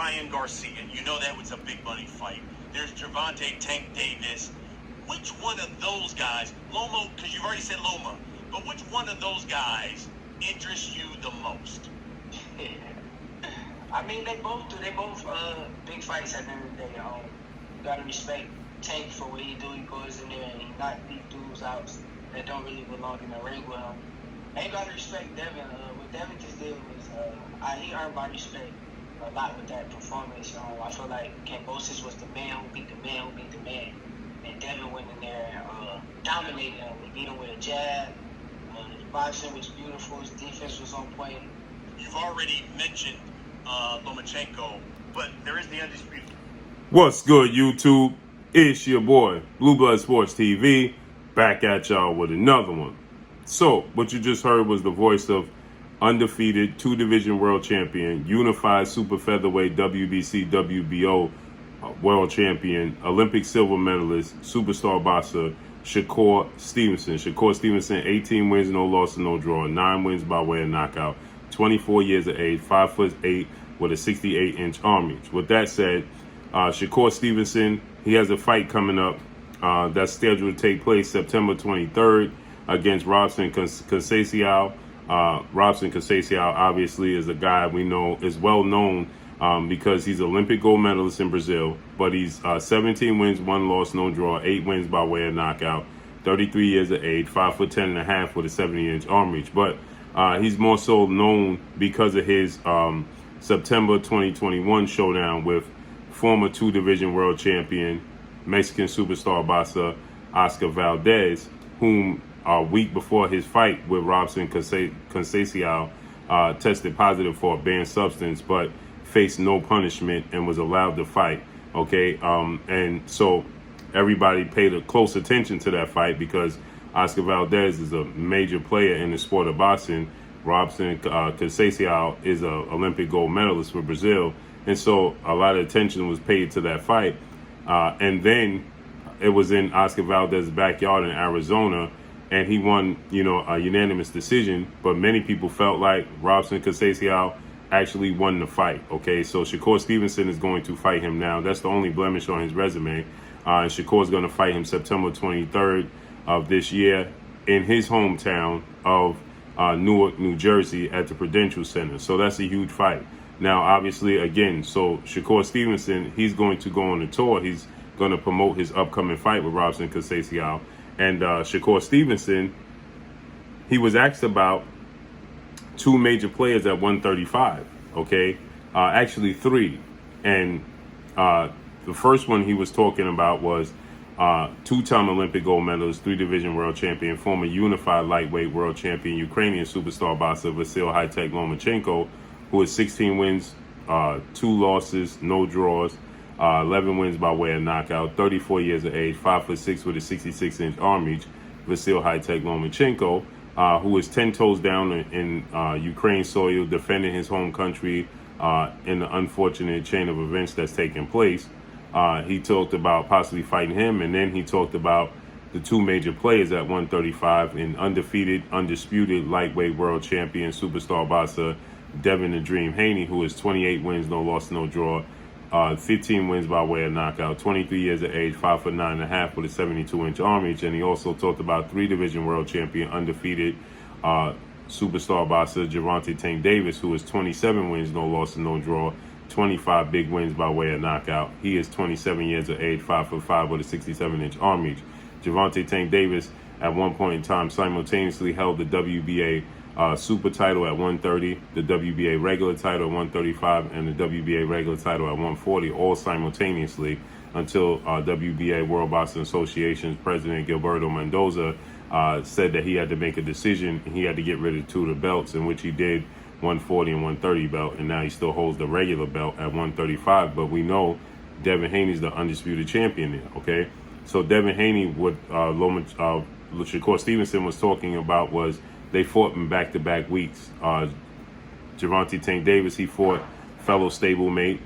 Ryan Garcia. You know that was a big money fight. There's Gervonta Tank Davis. Which one of those guys, Loma, because you've already said Loma, but which one of those guys interests you the most? I mean, they both do. They both big fights at the end of the day. You gotta respect Tank for what he do. He goes in there and he knock these dudes out that don't really belong in the ring with him. And you gotta respect Devin. What Devin just did was he earned my respect a lot with that performance. I feel like Kambosos was the man who beat the man who beat the man. And Devin went in there and dominated him. He beat him with a jab. His boxing was beautiful. His defense was on point. You've already mentioned Lomachenko, but there is the Undisputed. What's good, YouTube? It's your boy, Blue Blood Sports TV, back at y'all with another one. So, what you just heard was the voice of undefeated two-division world champion, unified super featherweight WBC, WBO world champion, Olympic silver medalist, superstar boxer, Shakur Stevenson. Shakur Stevenson, 18 wins, no loss, and no draw, 9 wins by way of knockout, 24 years of age, 5'8", with a 68-inch arm reach. With that said, Shakur Stevenson, he has a fight coming up that's scheduled to take place September 23rd against Robson Conceição. Robson Conceição obviously is a guy we know is well known because he's Olympic gold medalist in Brazil, but he's 17 wins, 1 loss, no draw, 8 wins by way of knockout, 33 years of age, 5'10.5" with a 70-inch arm reach. But he's more so known because of his September 2021 showdown with former two-division world champion, Mexican superstar boxer Oscar Valdez, whom a week before his fight with Robson Conceição tested positive for a banned substance, but faced no punishment and was allowed to fight. Okay, and so everybody paid a close attention to that fight because Oscar Valdez is a major player in the sport of boxing. Robson Conceição is an Olympic gold medalist for Brazil, and so a lot of attention was paid to that fight. And then it was in Oscar Valdez's backyard in Arizona, and he won, a unanimous decision. But many people felt like Robson Conceição actually won the fight. Okay, so Shakur Stevenson is going to fight him now. That's the only blemish on his resume. And Shakur is going to fight him September 23rd of this year in his hometown of Newark, New Jersey, at the Prudential Center. So that's a huge fight. Now, obviously, again, so Shakur Stevenson, he's going to go on a tour. He's going to promote his upcoming fight with Robson Conceição. And Shakur Stevenson, he was asked about 2 major players at 135, okay? Actually 3. And the first one he was talking about was 2-time Olympic gold medalist, 3-division world champion, former unified lightweight world champion, Ukrainian superstar boxer Vasyl High-Tech Lomachenko, who has 16 wins, 2 losses, no draws, 11 wins by way of knockout, 34 years of age, 5'6" with a 66-inch arm reach. Vasyl High-Tech Lomachenko, who is 10 toes down in Ukraine soil, defending his home country in the unfortunate chain of events that's taking place. He talked about possibly fighting him, and then he talked about the 2 major players at 135 in undisputed lightweight world champion, superstar boxer Devin the Dream Haney, who is 28 wins, no loss, no draw, 15 wins by way of knockout, 23 years of age, 5'9.5" with a 72-inch arm reach. And he also talked about 3-division world champion, undefeated superstar boxer Gervonta Tank Davis, who is 27 wins, no loss, no draw, 25 big wins by way of knockout. He is 27 years of age, 5'5" with a 67-inch arm reach. Gervonta Tank Davis, at one point in time, simultaneously held the WBA super title at 130, the WBA regular title at 135, and the WBA regular title at 140, all simultaneously, until WBA World Boxing Association's president Gilberto Mendoza said that he had to make a decision. He had to get rid of 2 of the belts, in which he did, 140 and 130 belt, and now he still holds the regular belt at 135. But we know Devin Haney's the undisputed champion there. Okay, so Devin Haney, what Shakur Stevenson was talking about was they fought in back-to-back weeks. Gervonta Tank Davis, he fought fellow stablemate,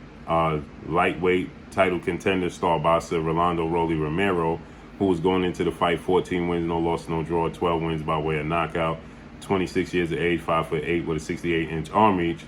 lightweight title contender, star boxer Rolando Rolly Romero, who was going into the fight 14 wins, no loss, no draw, 12 wins by way of knockout, 26 years of age, 5'8" with a 68-inch arm reach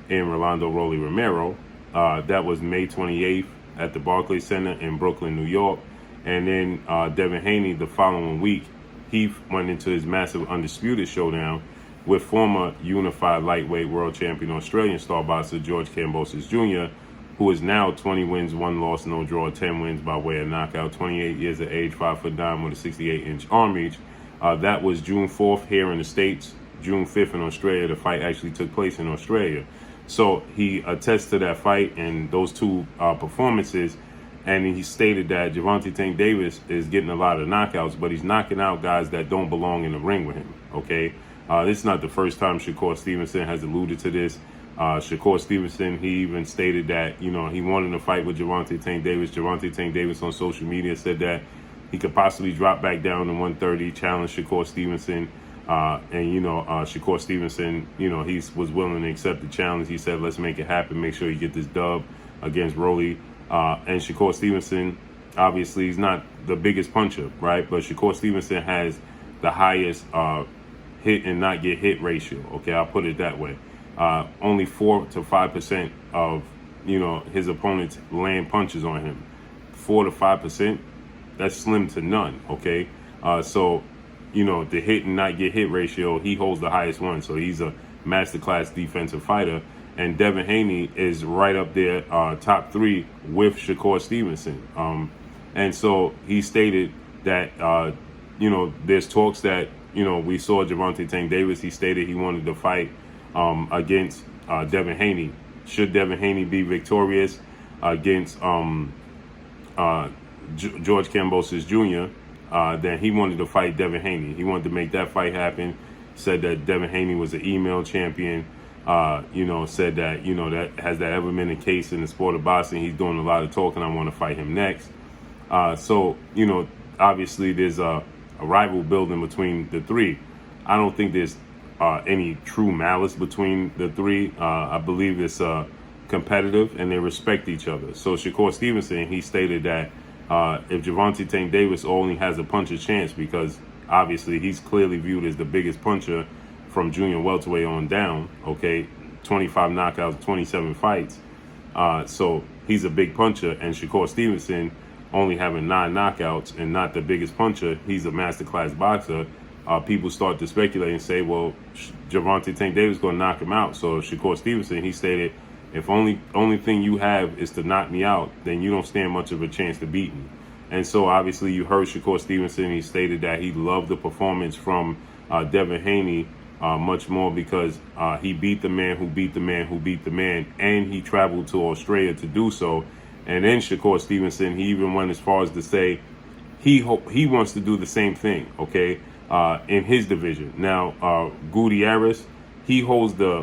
in Rolando Rolly Romero. That was May 28th at the Barclays Center in Brooklyn, New York. And then Devin Haney, the following week, he went into his massive undisputed showdown with former unified lightweight world champion Australian star boxer George Kambosos Jr., who is now 20 wins, 1 loss, no draw, 10 wins by way of knockout, 28 years of age, 5'9" with a 68-inch arm reach. That was June 4th here in the States, June 5th in Australia. The fight actually took place in Australia. So he attests to that fight and those two performances, and he stated that Gervonta Tank Davis is getting a lot of knockouts, but he's knocking out guys that don't belong in the ring with him, okay? This is not the first time Shakur Stevenson has alluded to this. Shakur Stevenson, he even stated that, he wanted to fight with Gervonta Tank Davis. Gervonta Tank Davis on social media said that he could possibly drop back down to 130, challenge Shakur Stevenson. Shakur Stevenson, he was willing to accept the challenge. He said, let's make it happen. Make sure you get this dub against Rolly. And Shakur Stevenson, obviously, he's not the biggest puncher, right? But Shakur Stevenson has the highest hit and not get hit ratio. Okay, I'll put it that way. Only 4 to 5% of, his opponents land punches on him. 4 to 5%, that's slim to none, okay? So the hit and not get hit ratio, he holds the highest one. So he's a masterclass defensive fighter. And Devin Haney is right up there, top 3 with Shakur Stevenson. And so he stated that, there's talks that, we saw Gervonta Tank Davis. He stated he wanted to fight against Devin Haney. Should Devin Haney be victorious against George Kambosos Jr., then he wanted to fight Devin Haney. He wanted to make that fight happen. Said that Devin Haney was an email champion. Said that, that has that ever been the case in the sport of boxing. He's doing a lot of talking. I want to fight him next. So, obviously there's a rival building between the three. I don't think there's any true malice between the three. I believe it's competitive and they respect each other. So Shakur Stevenson, he stated that if Gervonta Tank Davis only has a puncher's chance, because obviously he's clearly viewed as the biggest puncher from junior welterweight on down, okay, 25 knockouts, 27 fights. So he's a big puncher, and Shakur Stevenson only having 9 knockouts and not the biggest puncher, he's a masterclass boxer. People start to speculate and say, well, Gervonta Tank Davis is going to knock him out. So Shakur Stevenson, he stated, if only thing you have is to knock me out, then you don't stand much of a chance to beat me. And so obviously you heard Shakur Stevenson, he stated that he loved the performance from Devin Haney much more because he beat the man who beat the man who beat the man, and he traveled to Australia to do so. And then Shakur Stevenson, he even went as far as to say he wants to do the same thing, okay, in his division. Now, Gutierrez, he holds the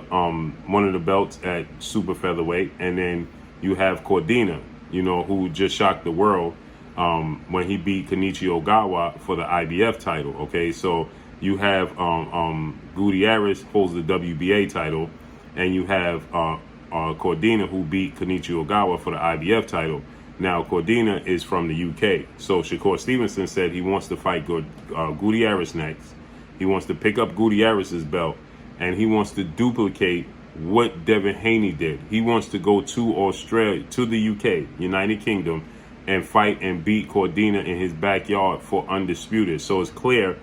one of the belts at super featherweight, and then you have Cordina, who just shocked the world when he beat Kenichi Ogawa for the IBF title. Okay, so you have Gutierrez holds the WBA title, and you have Cordina, who beat Kenichi Ogawa for the IBF title. Now, Cordina is from the UK. So Shakur Stevenson said he wants to fight Gutierrez next. He wants to pick up Gutierrez's belt, and he wants to duplicate what Devin Haney did. He wants to go to Australia, to the UK, United Kingdom, and fight and beat Cordina in his backyard for undisputed. So it's clear.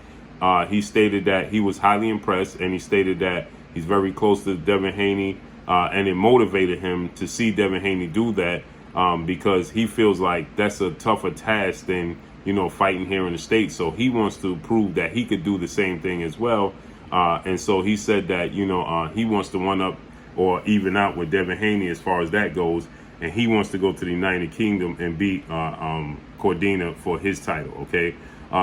He stated that he was highly impressed, and he stated that he's very close to Devin Haney, and it motivated him to see Devin Haney do that because he feels like that's a tougher task than, fighting here in the States. So he wants to prove that he could do the same thing as well. And so he said that, he wants to one up or even out with Devin Haney as far as that goes. And he wants to go to the United Kingdom and beat Cordina for his title, okay?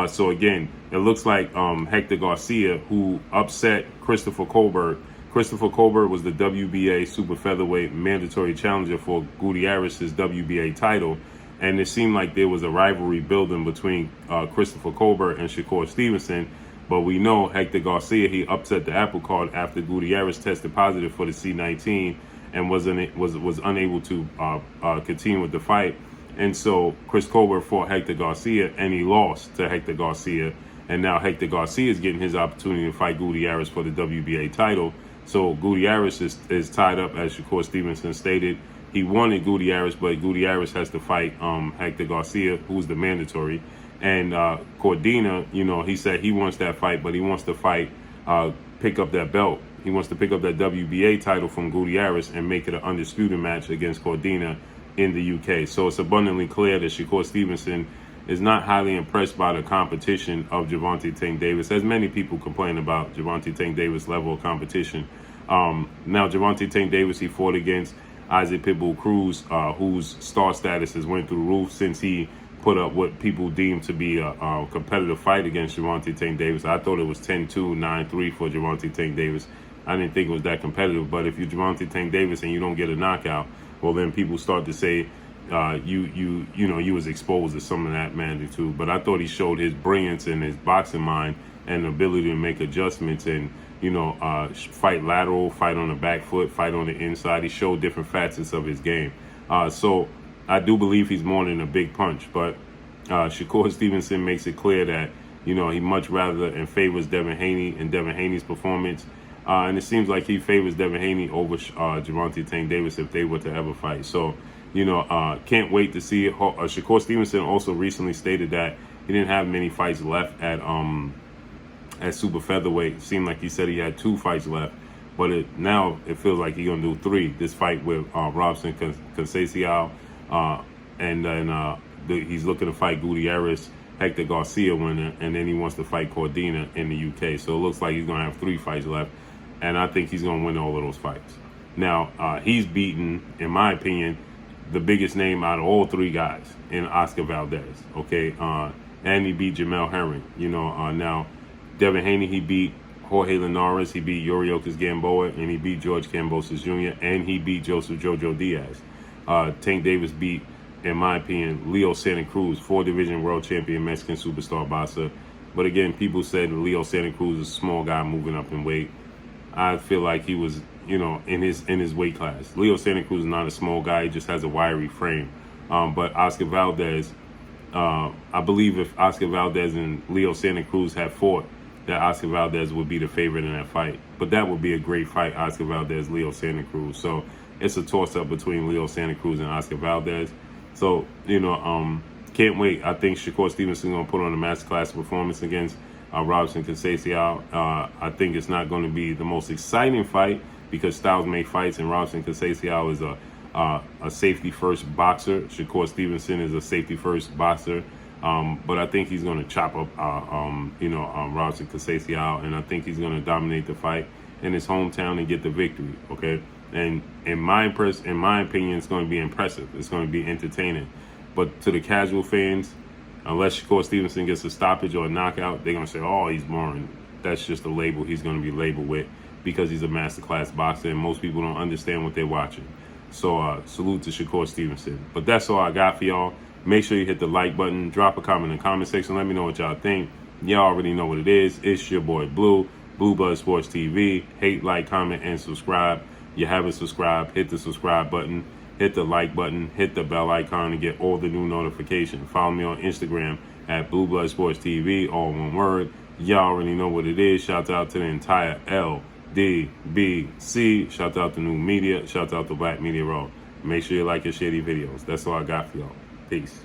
So again, it looks like Hector Garcia, who upset Christopher Colbert. Christopher Colbert was the WBA super featherweight mandatory challenger for Gutierrez's WBA title. And it seemed like there was a rivalry building between Christopher Colbert and Shakur Stevenson. But we know Hector Garcia, he upset the apple cart after Gutierrez tested positive for the C-19 and was unable to continue with the fight. And so Chris Colbert fought Hector Garcia, and he lost to Hector Garcia. And now Hector Garcia is getting his opportunity to fight Gutierrez for the WBA title. So Gutierrez is tied up, as Shakur Stevenson stated. he wanted Gutierrez, but Gutierrez has to fight Hector Garcia, who's the mandatory. And Cordina, you know, he said he wants that fight, but he wants to fight, pick up that belt. He wants to pick up that WBA title from Gutierrez and make it an undisputed match against Cordina in the UK. So it's abundantly clear that Shakur Stevenson is not highly impressed by the competition of Gervonta Tank Davis, as many people complain about Gervonta Tank Davis' level of competition. Now, Gervonta Tank Davis, he fought against Isaac Pitbull Cruz, whose star status has went through the roof since he put up what people deem to be a competitive fight against Gervonta Tank Davis. I thought it was 10-2, 9-3 for Gervonta Tank Davis. I didn't think it was that competitive, but if you're Gervonta Tank Davis and you don't get a knockout, well, then people start to say you was exposed to some of that magnitude. But I thought he showed his brilliance and his boxing mind and the ability to make adjustments and, fight lateral, fight on the back foot, fight on the inside. He showed different facets of his game. So I do believe he's more than a big punch, but Shakur Stevenson makes it clear that, he much rather and favors Devin Haney and Devin Haney's performance. And it seems like he favors Devin Haney over Gervonta Tank Davis if they were to ever fight. So, can't wait to see it. Shakur Stevenson also recently stated that he didn't have many fights left at super featherweight. It seemed like he said he had 2 fights left, but now it feels like he's gonna do 3. This fight with Robson Conceição, and then he's looking to fight Gutierrez, Hector Garcia winner, and then he wants to fight Cordina in the UK. So it looks like he's gonna have 3 fights left, and I think he's gonna win all of those fights. Now he's beaten, in my opinion, the biggest name out of all 3 guys in Oscar Valdez, okay? And he beat Jamel Herring, now Devin Haney, he beat Jorge Linares, he beat Yuriorkis Gamboa, and he beat George Kambosos Jr., and he beat Joseph Jojo Diaz. Tank Davis beat, in my opinion, Leo Santa Cruz, 4-division world champion, Mexican superstar boxer. But again, people said Leo Santa Cruz is a small guy moving up in weight. I feel like he was, in his weight class. Leo Santa Cruz is not a small guy; he just has a wiry frame. But Oscar Valdez, I believe if Oscar Valdez and Leo Santa Cruz had fought, that Oscar Valdez would be the favorite in that fight. But that would be a great fight, Oscar Valdez, Leo Santa Cruz. So it's a toss-up between Leo Santa Cruz and Oscar Valdez. So, can't wait. I think Shakur Stevenson is going to put on a masterclass performance against Robson Conceição. I think it's not going to be the most exciting fight because styles make fights, and Robson Conceição is a safety-first boxer. Shakur Stevenson is a safety-first boxer. But I think he's going to chop up, Robson Conceição, and I think he's going to dominate the fight in his hometown and get the victory. Okay, and in my opinion, it's going to be impressive. It's going to be entertaining. But to the casual fans, unless Shakur Stevenson gets a stoppage or a knockout, they're going to say, "Oh, he's boring." That's just a label he's going to be labeled with because he's a masterclass boxer, and most people don't understand what they're watching. So salute to Shakur Stevenson. But that's all I got for y'all. Make sure you hit the like button, drop a comment in the comment section. Let me know what y'all think. Y'all already know what it is. It's your boy Blue, Blue Blood Sports TV. Hate, like, comment, and subscribe. You haven't subscribed, hit the subscribe button, hit the like button, hit the bell icon to get all the new notifications. Follow me on Instagram at Blue Blood Sports TV, all one word. Y'all already know what it is. Shout out to the entire LDBC. Shout out to New Media. Shout out to Black Media Row. Make sure you like and share these videos. That's all I got for y'all. Peace.